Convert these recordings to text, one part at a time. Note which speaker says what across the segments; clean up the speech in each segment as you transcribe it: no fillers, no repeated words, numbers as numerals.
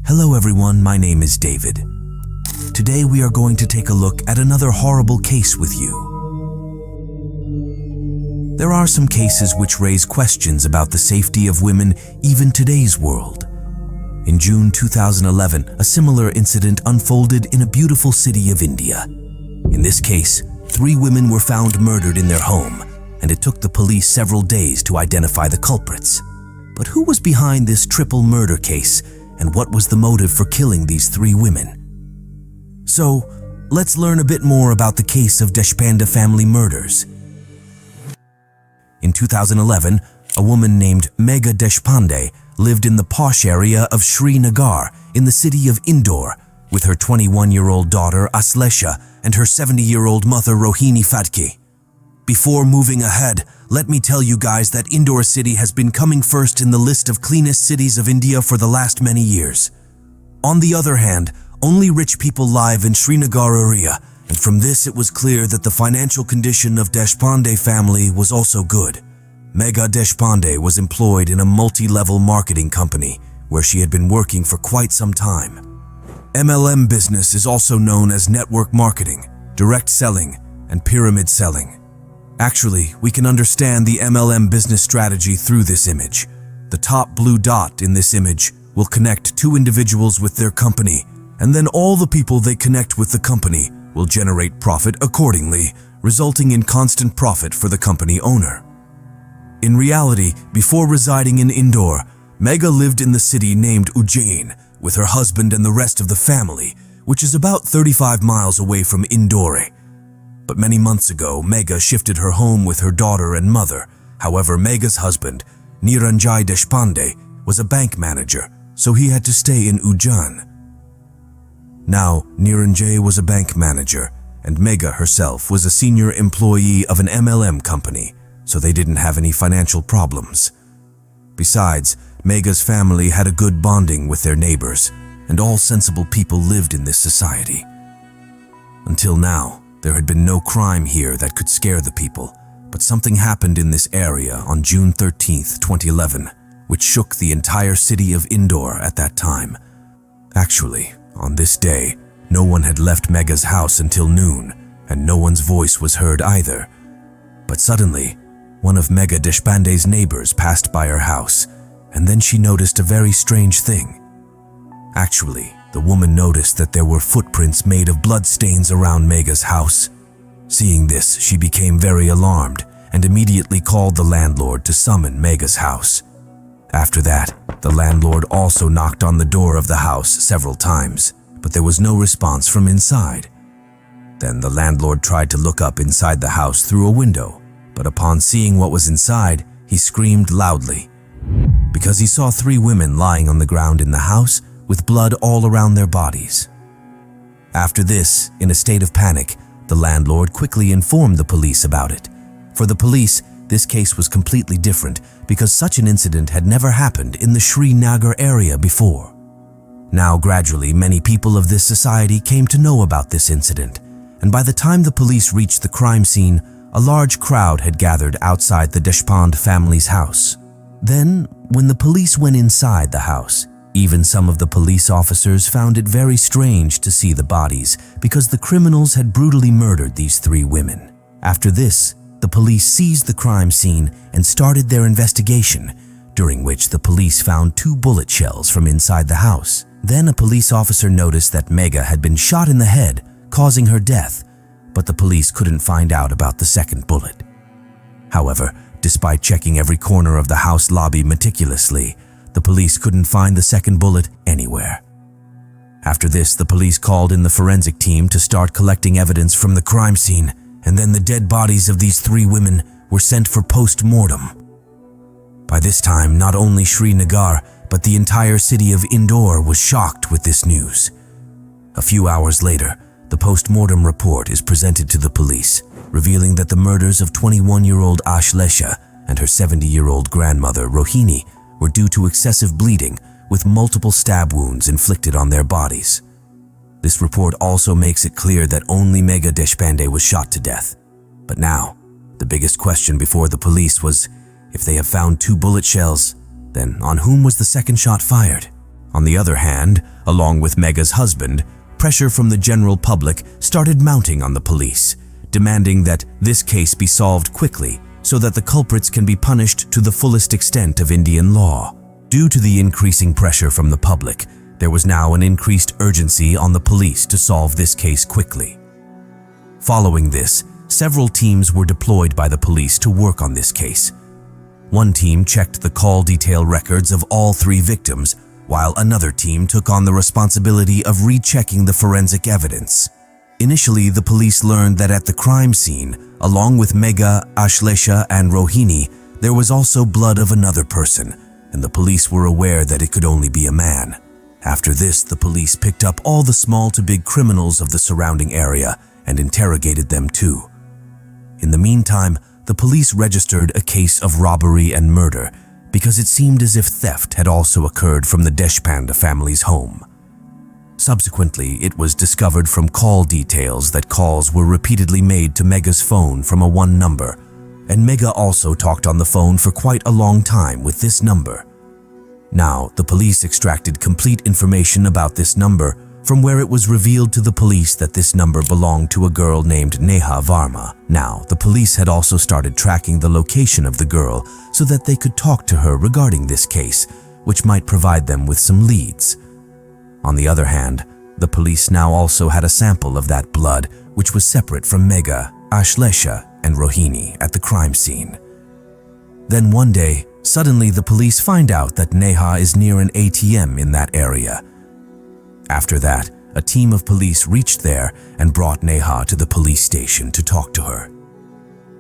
Speaker 1: Hello everyone, my name is David. Today we are going to take a look at another horrible case with you. There are some cases which raise questions about the safety of women even today's world. In June 2011, a similar incident unfolded in a beautiful city of India. In this case, 3 women were found murdered in their home, and it took the police several days to identify the culprits. But who was behind this triple murder case, and what was the motive for killing these 3 women? So, let's learn a bit more about the case of Deshpande family murders. In 2011, a woman named Megha Deshpande lived in the posh area of Srinagar in the city of Indore with her 21-year-old daughter Aslesha and her 70-year-old mother Rohini Fatki. Before moving ahead, let me tell you guys that Indore city has been coming first in the list of cleanest cities of India for the last many years. On the other hand, only rich people live in Srinagar area, and from this it was clear that the financial condition of Deshpande family was also good. Megha Deshpande was employed in a multi-level marketing company where she had been working for quite some time. MLM business is also known as network marketing, direct selling, and pyramid selling. Actually, we can understand the MLM business strategy through this image. The top blue dot in this image will connect 2 individuals with their company, and then all the people they connect with the company will generate profit accordingly, resulting in constant profit for the company owner. In reality, before residing in Indore, Megha lived in the city named Ujjain with her husband and the rest of the family, which is about 35 miles away from Indore. But many months ago, Megha shifted her home with her daughter and mother. However, Megha's husband, Niranjay Deshpande, was a bank manager, so he had to stay in Ujjain. Now, Niranjay was a bank manager, and Megha herself was a senior employee of an MLM company, so they didn't have any financial problems. Besides, Megha's family had a good bonding with their neighbors, and all sensible people lived in this society. Until now, there had been no crime here that could scare the people, but something happened in this area on June 13th, 2011, which shook the entire city of Indore at that time. Actually, on this day, no one had left Megha's house until noon, and no one's voice was heard either. But suddenly, one of Megha Deshpande's neighbors passed by her house, and then she noticed a very strange thing. Actually, the woman noticed that there were footprints made of bloodstains around Megha's house. Seeing this, she became very alarmed and immediately called the landlord to summon Megha's house. After that, the landlord also knocked on the door of the house several times, but there was no response from inside. Then the landlord tried to look up inside the house through a window, but upon seeing what was inside, he screamed loudly because he saw 3 women lying on the ground in the house with blood all around their bodies. After this, in a state of panic, the landlord quickly informed the police about it. For the police, this case was completely different because such an incident had never happened in the Srinagar area before. Now, gradually, many people of this society came to know about this incident, and by the time the police reached the crime scene, a large crowd had gathered outside the Deshpande family's house. Then, when the police went inside the house, even some of the police officers found it very strange to see the bodies because the criminals had brutally murdered these 3 women. After this, the police seized the crime scene and started their investigation, during which the police found 2 bullet shells from inside the house. Then a police officer noticed that Megha had been shot in the head, causing her death, but the police couldn't find out about the second bullet. However, despite checking every corner of the house lobby meticulously, the police couldn't find the second bullet anywhere. After this, the police called in the forensic team to start collecting evidence from the crime scene, and then the dead bodies of these 3 women were sent for post-mortem. By this time, not only Srinagar, but the entire city of Indore was shocked with this news. A few hours later, the post-mortem report is presented to the police, revealing that the murders of 21-year-old Aslesha and her 70-year-old grandmother Rohini were due to excessive bleeding with multiple stab wounds inflicted on their bodies. This report also makes it clear that only Megha Deshpande was shot to death. But now, the biggest question before the police was, if they have found 2 bullet shells, then on whom was the second shot fired? On the other hand, along with Mega's husband, pressure from the general public started mounting on the police, demanding that this case be solved quickly so that the culprits can be punished to the fullest extent of Indian law. Due to the increasing pressure from the public, there was now an increased urgency on the police to solve this case quickly. Following this, several teams were deployed by the police to work on this case. One team checked the call detail records of all 3 victims, while another team took on the responsibility of rechecking the forensic evidence. Initially, the police learned that at the crime scene, along with Mega, Ashlesha, and Rohini, there was also blood of another person, and the police were aware that it could only be a man. After this, the police picked up all the small to big criminals of the surrounding area and interrogated them too. In the meantime, the police registered a case of robbery and murder because it seemed as if theft had also occurred from the Deshpande family's home. Subsequently, it was discovered from call details that calls were repeatedly made to Mega's phone from a 1 number, and Mega also talked on the phone for quite a long time with this number. Now, the police extracted complete information about this number from where it was revealed to the police that this number belonged to a girl named Neha Varma. Now, the police had also started tracking the location of the girl so that they could talk to her regarding this case, which might provide them with some leads. On the other hand, the police now also had a sample of that blood, which was separate from Mega, Ashlesha, and Rohini at the crime scene. Then one day, suddenly the police find out that Neha is near an ATM in that area. After that, a team of police reached there and brought Neha to the police station to talk to her.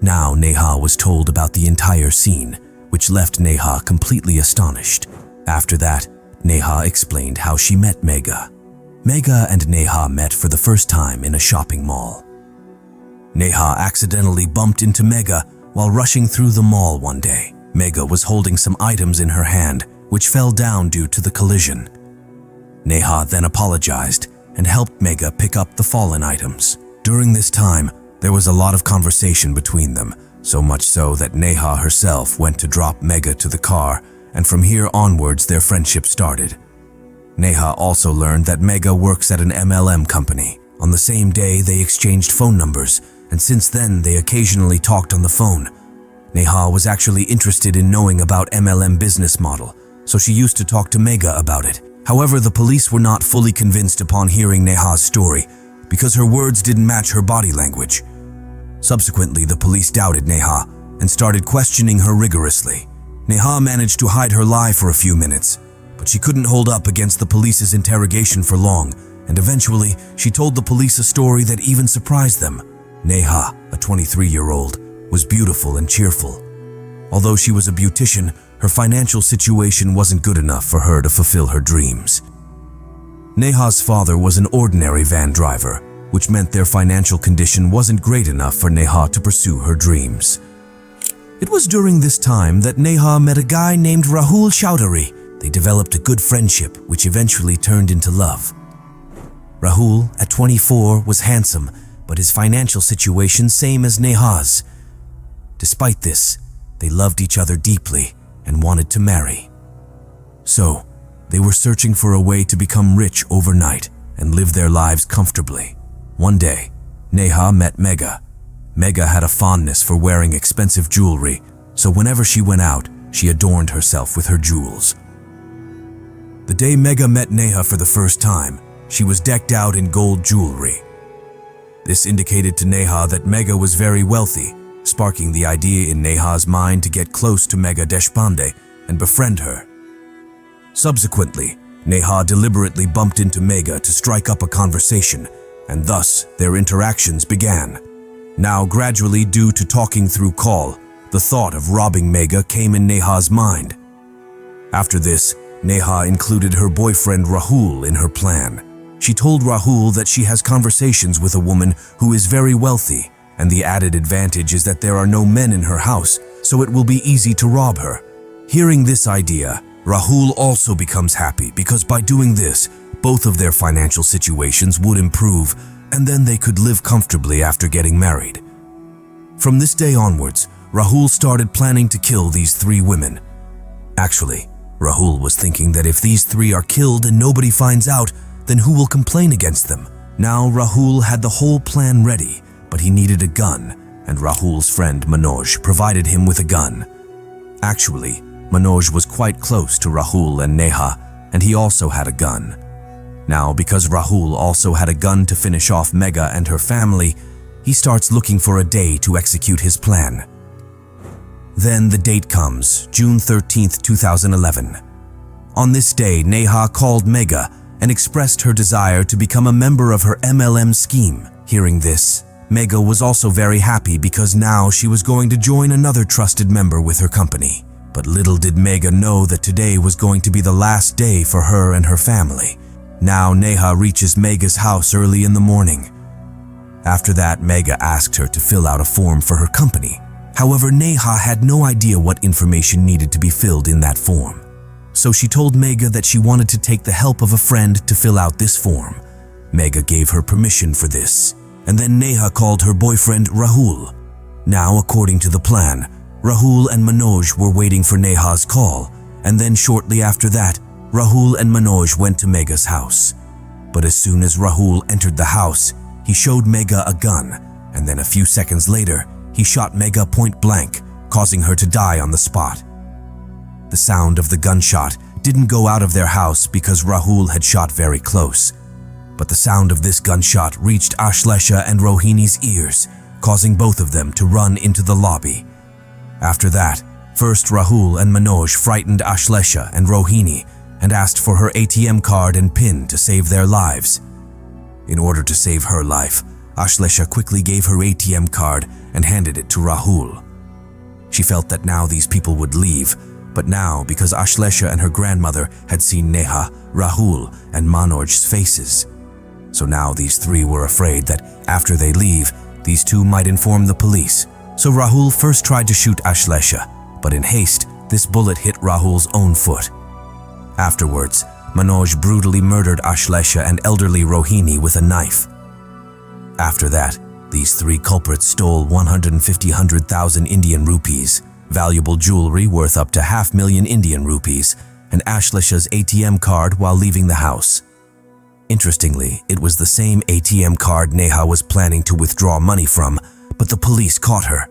Speaker 1: Now Neha was told about the entire scene, which left Neha completely astonished. After that, Neha explained how she met Mega. Mega and Neha met for the first time in a shopping mall. Neha accidentally bumped into Mega while rushing through the mall one day. Mega was holding some items in her hand, which fell down due to the collision. Neha then apologized and helped Mega pick up the fallen items. During this time, there was a lot of conversation between them, so much so that Neha herself went to drop Mega to the car, and from here onwards their friendship started. Neha also learned that Mega works at an MLM company. On the same day, they exchanged phone numbers, and since then they occasionally talked on the phone. Neha was actually interested in knowing about MLM business model, so she used to talk to Mega about it. However, the police were not fully convinced upon hearing Neha's story because her words didn't match her body language. Subsequently, the police doubted Neha and started questioning her rigorously. Neha managed to hide her lie for a few minutes, but she couldn't hold up against the police's interrogation for long, and eventually she told the police a story that even surprised them. Neha, a 23-year-old, was beautiful and cheerful. Although she was a beautician, her financial situation wasn't good enough for her to fulfill her dreams. Neha's father was an ordinary van driver, which meant their financial condition wasn't great enough for Neha to pursue her dreams. It was during this time that Neha met a guy named Rahul Chowdhury. They developed a good friendship, which eventually turned into love. Rahul, at 24, was handsome, but his financial situation same as Neha's. Despite this, they loved each other deeply and wanted to marry. So, they were searching for a way to become rich overnight and live their lives comfortably. One day, Neha met Mega. Mega had a fondness for wearing expensive jewelry, so whenever she went out, she adorned herself with her jewels. The day Mega met Neha for the first time, she was decked out in gold jewelry. This indicated to Neha that Mega was very wealthy, sparking the idea in Neha's mind to get close to Mega Deshpande and befriend her. Subsequently, Neha deliberately bumped into Mega to strike up a conversation, and thus their interactions began. Now, gradually, due to talking through call, the thought of robbing Mega came in Neha's mind. After this, Neha included her boyfriend Rahul in her plan. She told Rahul that she has conversations with a woman who is very wealthy, and the added advantage is that there are no men in her house, so it will be easy to rob her. Hearing this idea, Rahul also becomes happy because by doing this, both of their financial situations would improve, and then they could live comfortably after getting married. From this day onwards, Rahul started planning to kill these 3 women. Actually, Rahul was thinking that if these three are killed and nobody finds out, then who will complain against them? Now Rahul had the whole plan ready, but he needed a gun, and Rahul's friend Manoj provided him with a gun. Actually, Manoj was quite close to Rahul and Neha, and he also had a gun. Now, because Rahul also had a gun to finish off Megha and her family, he starts looking for a day to execute his plan. Then the date comes, June 13th, 2011. On this day, Neha called Megha and expressed her desire to become a member of her MLM scheme. Hearing this, Megha was also very happy because now she was going to join another trusted member with her company. But little did Megha know that today was going to be the last day for her and her family. Now Neha reaches Megha's house early in the morning. After that, Megha asked her to fill out a form for her company. However, Neha had no idea what information needed to be filled in that form. So she told Megha that she wanted to take the help of a friend to fill out this form. Megha gave her permission for this, and then Neha called her boyfriend Rahul. Now, according to the plan, Rahul and Manoj were waiting for Neha's call, and then shortly after that, Rahul and Manoj went to Megha's house. But as soon as Rahul entered the house, he showed Megha a gun, and then a few seconds later, he shot Megha point blank, causing her to die on the spot. The sound of the gunshot didn't go out of their house because Rahul had shot very close. But the sound of this gunshot reached Ashlesha and Rohini's ears, causing both of them to run into the lobby. After that, first Rahul and Manoj frightened Ashlesha and Rohini and asked for her ATM card and PIN to save their lives. In order to save her life, Ashlesha quickly gave her ATM card and handed it to Rahul. She felt that now these people would leave, but now, because Ashlesha and her grandmother had seen Neha, Rahul, and Manoj's faces. So now these three were afraid that after they leave, these two might inform the police. So Rahul first tried to shoot Ashlesha, but in haste, this bullet hit Rahul's own foot. Afterwards, Manoj brutally murdered Ashlesha and elderly Rohini with a knife. After that, these three culprits stole 150,000 Indian rupees, valuable jewelry worth up to 500,000 Indian rupees, and Ashlesha's ATM card while leaving the house. Interestingly, it was the same ATM card Neha was planning to withdraw money from, but the police caught her.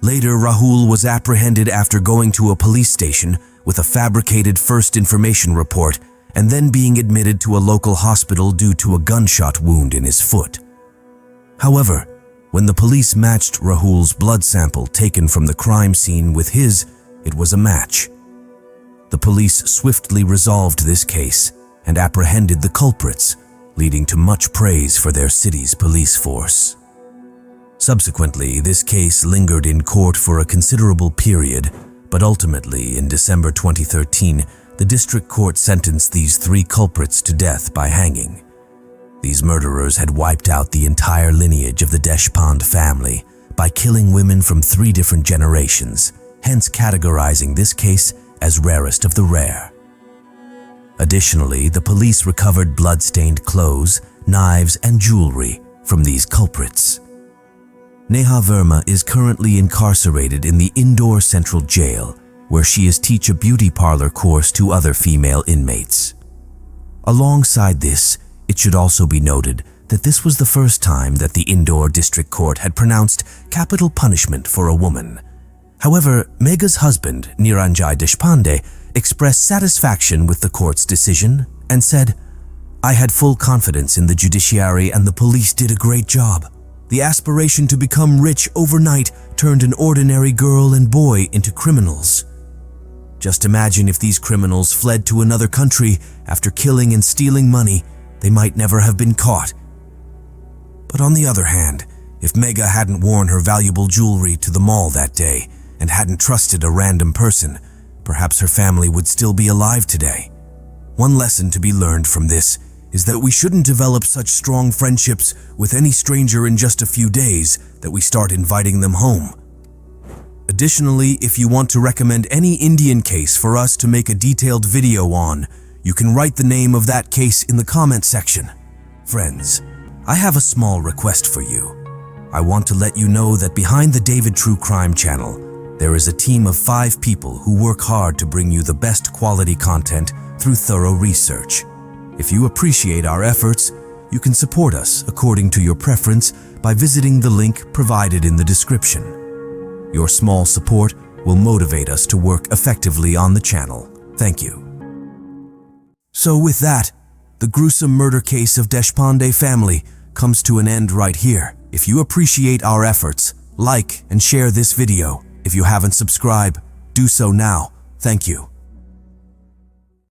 Speaker 1: Later, Rahul was apprehended after going to a police station with a fabricated first information report and then being admitted to a local hospital due to a gunshot wound in his foot. However, when the police matched Rahul's blood sample taken from the crime scene with his, it was a match. The police swiftly resolved this case and apprehended the culprits, leading to much praise for their city's police force. Subsequently, this case lingered in court for a considerable period, but ultimately, in December 2013, the district court sentenced these three culprits to death by hanging. These murderers had wiped out the entire lineage of the Deshpande family by killing women from 3 different generations, hence categorizing this case as rarest of the rare. Additionally, the police recovered blood-stained clothes, knives, and jewelry from these culprits. Neha Verma is currently incarcerated in the Indore Central Jail, where she is teaching a beauty parlor course to other female inmates. Alongside this, it should also be noted that this was the first time that the Indore District Court had pronounced capital punishment for a woman. However, Megha's husband, Niranjay Deshpande, expressed satisfaction with the court's decision and said, "I had full confidence in the judiciary and the police did a great job. The aspiration to become rich overnight turned an ordinary girl and boy into criminals. Just imagine if these criminals fled to another country after killing and stealing money, they might never have been caught. But on the other hand, if Megha hadn't worn her valuable jewelry to the mall that day and hadn't trusted a random person, perhaps her family would still be alive today. One lesson to be learned from this is that we shouldn't develop such strong friendships with any stranger in just a few days that we start inviting them home. Additionally, if you want to recommend any Indian case for us to make a detailed video on, you can write the name of that case in the comment section. Friends, I have a small request for you. I want to let you know that behind the David True Crime channel, There is a team of 5 people who work hard to bring you the best quality content through thorough research. If you appreciate our efforts, you can support us according to your preference by visiting the link provided in the description. Your small support will motivate us to work effectively on the channel. Thank you. So with that, the gruesome murder case of Deshpande family comes to an end right here. If you appreciate our efforts, like and share this video. If you haven't subscribed, do so now. Thank you.